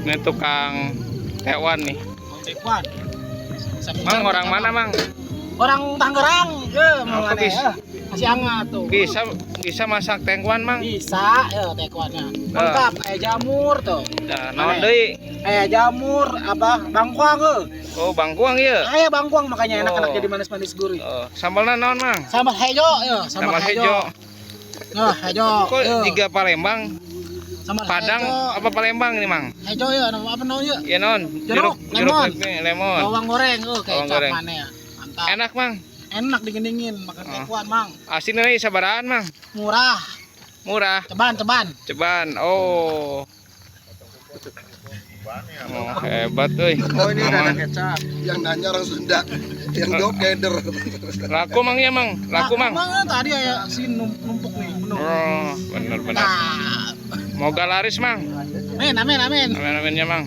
Ini tukang tewan nih. Tekwan. Mang orang mana mang? Orang Tangerang. Ya, Oh, mana bisa. masih hangat tuh. Bisa masak tekwan mang? Bisa, ya tekwannya. Lengkap kayak jamur tuh. Nah, naon deui? Kayak jamur, apa? Bangkuang Oh, bangkuang ieu. Kayak bangkuang makanya enak-enak Oh. jadi manis-manis gurih. Oh, sambalna naon mang? Sambal hejo, ya, Sambal hejo. Nah, hejo. Kok ya. tiga Palembang? Sambal Padang hejo. apa Palembang ini mang? Hejo ya, nama apa namanya? Ya non, Jeruk, lemon. lemon. Bawang goreng, Bawang kecap goreng. mana ya. Mantap. Enak mang. Enak digindingin makan Oh. tekwan, Mang. Asin ini sabaraan mang. Murah. Murah. Ceban. Ceban. Oh. Oh, hebat euy. Oh, ini udah ada Mang. kecap. Yang nanya orang Sunda, yang jawab keder. Laku mang ya mang. Laku mang. Mang tadi ya si numpuk nih, penuh. Oh, bener. Nah, Moga laris mang. amin. Amin ya mang.